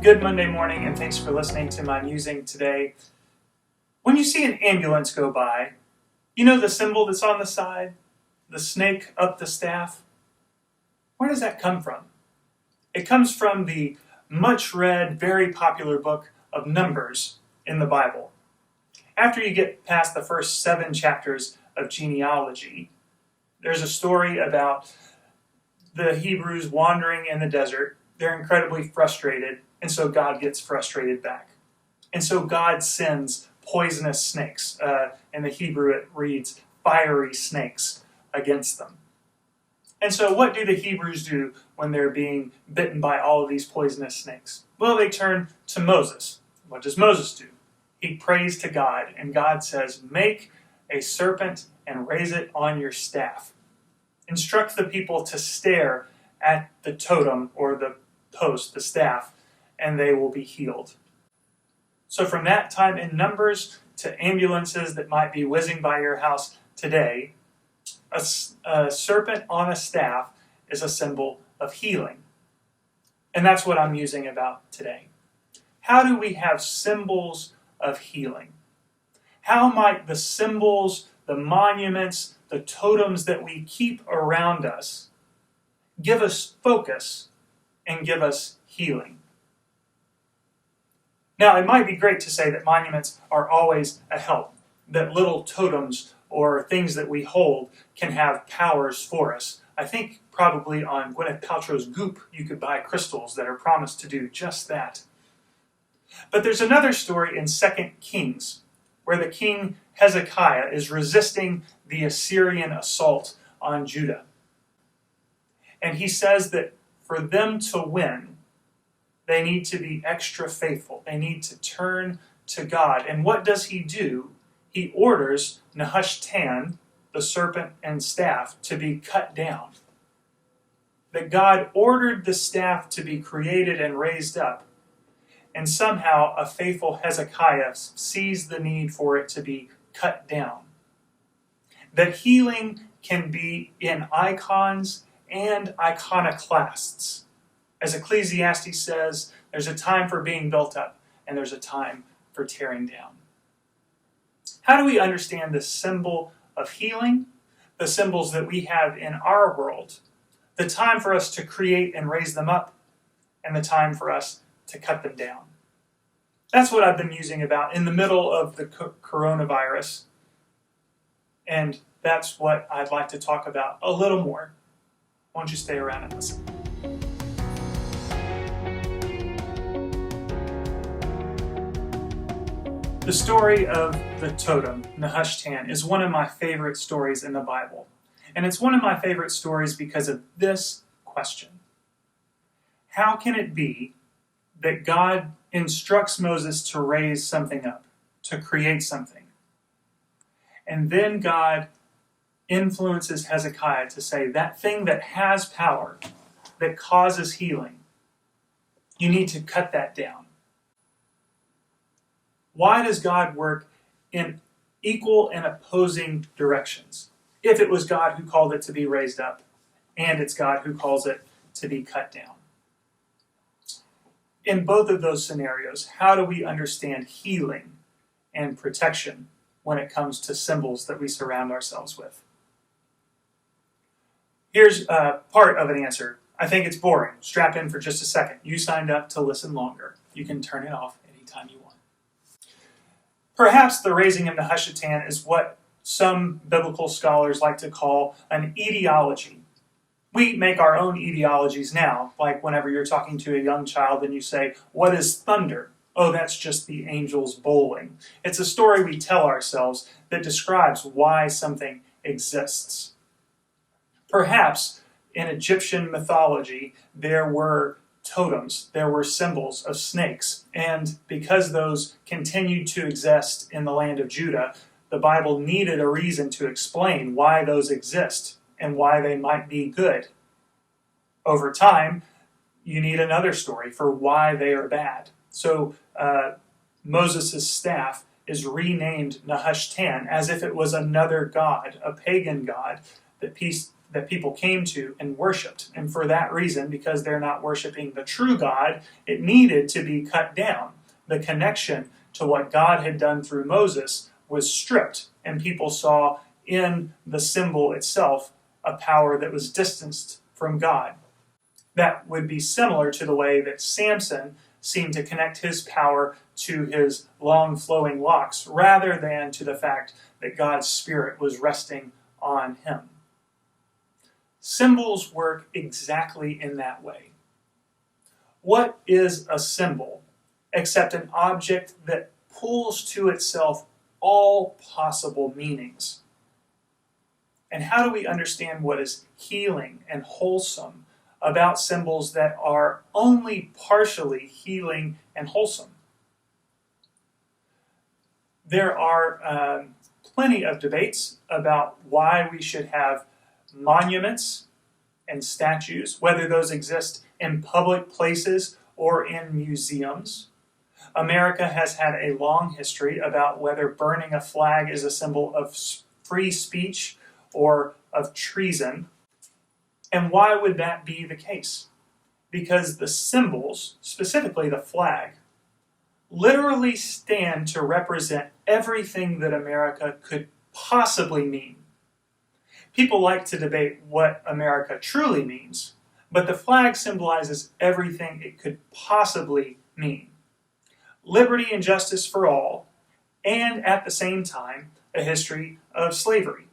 Good Monday morning, and thanks for listening to my musing today. When you see an ambulance go by, you know the symbol that's on the side? The snake up the staff? Where does that come from? It comes from the much-read, very popular book of Numbers in the Bible. After you get past the first 7 chapters of genealogy, there's a story about the Hebrews wandering in the desert. They're incredibly frustrated, and so God gets frustrated back. And so God sends poisonous snakes. In the Hebrew it reads, fiery snakes against them. And so what do the Hebrews do when they're being bitten by all of these poisonous snakes? Well, they turn to Moses. What does Moses do? He prays to God, and God says, make a serpent and raise it on your staff. Instruct the people to stare at the totem or the post, the staff, and they will be healed. So from that time in Numbers to ambulances that might be whizzing by your house today, a serpent on a staff is a symbol of healing. And that's what I'm musing about today. How do we have symbols of healing? How might the symbols, the monuments, the totems that we keep around us give us focus and give us healing? Now, it might be great to say that monuments are always a help, that little totems or things that we hold can have powers for us. I think probably on Gwyneth Paltrow's Goop, you could buy crystals that are promised to do just that. But there's another story in 2 Kings, where the king Hezekiah is resisting the Assyrian assault on Judah. And he says that for them to win, they need to be extra faithful. They need to turn to God. And what does he do? He orders Nehushtan, the serpent and staff, to be cut down. That God ordered the staff to be created and raised up. And somehow a faithful Hezekiah sees the need for it to be cut down. That healing can be in icons and iconoclasts. As Ecclesiastes says, there's a time for being built up, and there's a time for tearing down. How do we understand the symbol of healing, the symbols that we have in our world, the time for us to create and raise them up, and the time for us to cut them down? That's what I've been musing about in the middle of the coronavirus, and that's what I'd like to talk about a little more. Why don't you stay around and listen? The story of the totem, Nehushtan, is one of my favorite stories in the Bible. And it's one of my favorite stories because of this question. How can it be that God instructs Moses to raise something up, to create something? And then God influences Hezekiah to say, that thing that has power, that causes healing, you need to cut that down. Why does God work in equal and opposing directions? If it was God who called it to be raised up, and it's God who calls it to be cut down. In both of those scenarios, how do we understand healing and protection when it comes to symbols that we surround ourselves with? Here's part of an answer. I think it's boring. Strap in for just a second. You signed up to listen longer. You can turn it off anytime you want. Perhaps the raising of Nehushtan is what some biblical scholars like to call an etiology. We make our own etiologies now, like whenever you're talking to a young child and you say, what is thunder? Oh, that's just the angels bowling. It's a story we tell ourselves that describes why something exists. Perhaps in Egyptian mythology, there were totems, there were symbols of snakes, and because those continued to exist in the land of Judah, the Bible needed a reason to explain why those exist and why they might be good. Over time, you need another story for why they are bad. So Moses' staff is renamed Nehushtan as if it was another god, a pagan god, that that people came to and worshipped. And for that reason, because they're not worshiping the true God, it needed to be cut down. The connection to what God had done through Moses was stripped, and people saw in the symbol itself a power that was distanced from God. That would be similar to the way that Samson seemed to connect his power to his long flowing locks, rather than to the fact that God's Spirit was resting on him. Symbols work exactly in that way. What is a symbol except an object that pulls to itself all possible meanings? And how do we understand what is healing and wholesome about symbols that are only partially healing and wholesome? There are plenty of debates about why we should have monuments and statues, whether those exist in public places or in museums. America has had a long history about whether burning a flag is a symbol of free speech or of treason. And why would that be the case? Because the symbols, specifically the flag, literally stand to represent everything that America could possibly mean. People like to debate what America truly means, but the flag symbolizes everything it could possibly mean. Liberty and justice for all, and at the same time, a history of slavery.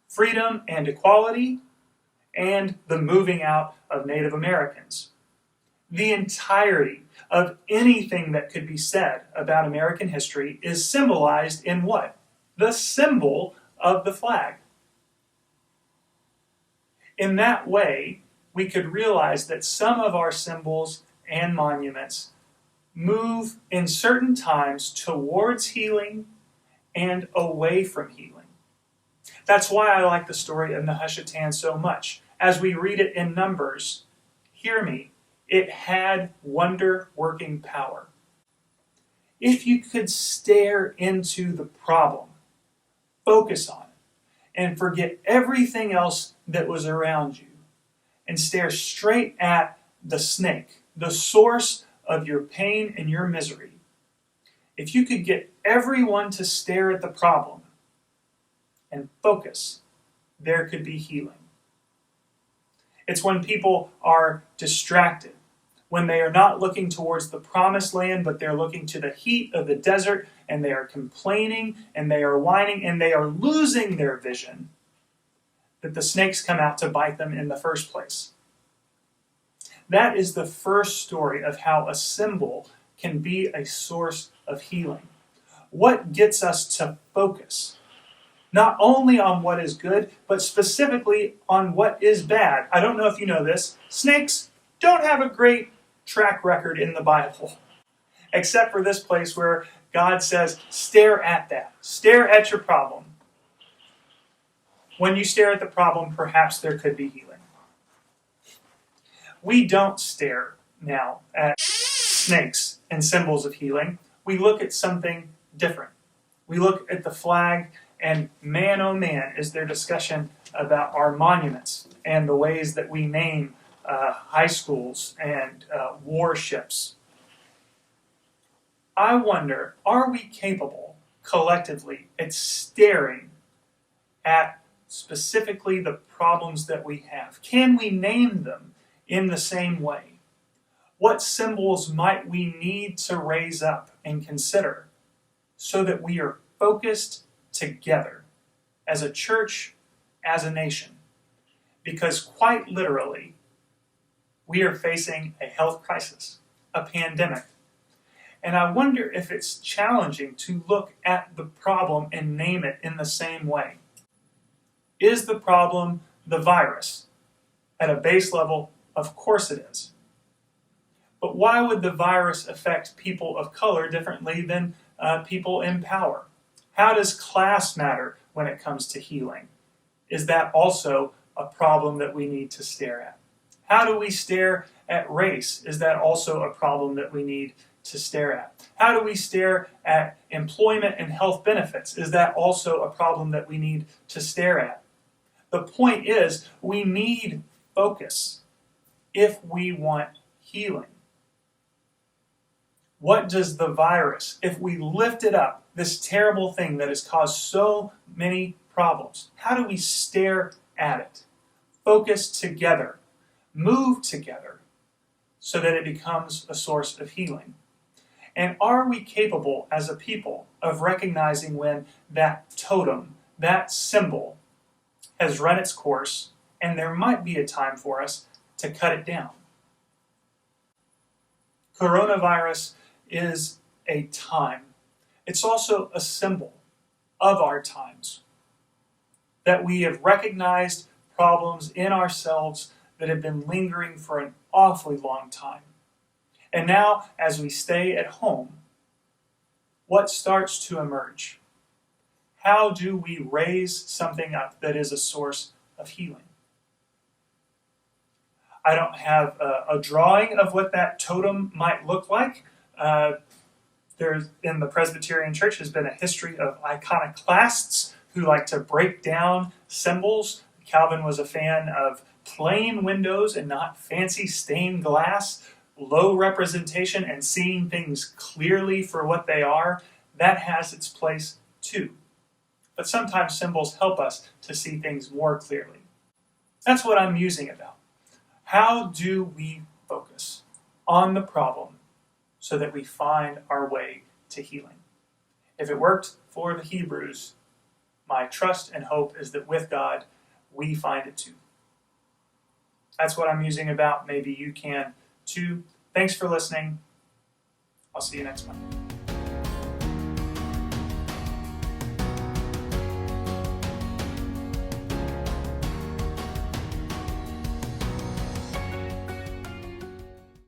Freedom and equality, and the moving out of Native Americans. The entirety of anything that could be said about American history is symbolized in what? The symbol of the flag. In that way, we could realize that some of our symbols and monuments move in certain times towards healing and away from healing. That's why I like the story of Nehushtan so much. As we read it in Numbers, hear me, it had wonder-working power. If you could stare into the problem, focus on it, and forget everything else that was around you, and stare straight at the snake, the source of your pain and your misery, if you could get everyone to stare at the problem and focus, there could be healing. It's when people are distracted, when they are not looking towards the promised land, but they're looking to the heat of the desert, and they are complaining, and they are whining, and they are losing their vision, that the snakes come out to bite them in the first place. That is the first story of how a symbol can be a source of healing. What gets us to focus? Not only on what is good, but specifically on what is bad. I don't know if you know this. Snakes don't have a great track record in the Bible, except for this place where God says, stare at that. Stare at your problem. When you stare at the problem, perhaps there could be healing. We don't stare now at snakes and symbols of healing. We look at something different. We look at the flag, and man, oh man, is there discussion about our monuments and the ways that we name high schools and warships. I wonder, are we capable collectively at staring at specifically the problems that we have? Can we name them in the same way? What symbols might we need to raise up and consider so that we are focused together as a church, as a nation? Because quite literally, we are facing a health crisis, a pandemic. And I wonder if it's challenging to look at the problem and name it in the same way. Is the problem the virus? At a base level, of course it is. But why would the virus affect people of color differently than people in power? How does class matter when it comes to healing? Is that also a problem that we need to stare at? How do we stare at race? Is that also a problem that we need to stare at? How do we stare at employment and health benefits? Is that also a problem that we need to stare at? The point is, we need focus if we want healing. What does the virus, if we lift it up, this terrible thing that has caused so many problems, how do we stare at it, focus together, move together, so that it becomes a source of healing? And are we capable as a people of recognizing when that totem, that symbol, has run its course and there might be a time for us to cut it down? Coronavirus is a time. It's also a symbol of our times, that we have recognized problems in ourselves that have been lingering for an awfully long time. And now, as we stay at home, what starts to emerge? How do we raise something up that is a source of healing? I don't have a drawing of what that totem might look like. There's, in the Presbyterian Church, has been a history of iconoclasts who like to break down symbols. Calvin was a fan of plain windows and not fancy stained glass, low representation, and seeing things clearly for what they are. That has its place too. But sometimes symbols help us to see things more clearly. That's what I'm musing about. How do we focus on the problem so that we find our way to healing? If it worked for the Hebrews, my trust and hope is that with God, we find it too. That's what I'm musing about. Maybe you can too. Thanks for listening. I'll see you next month.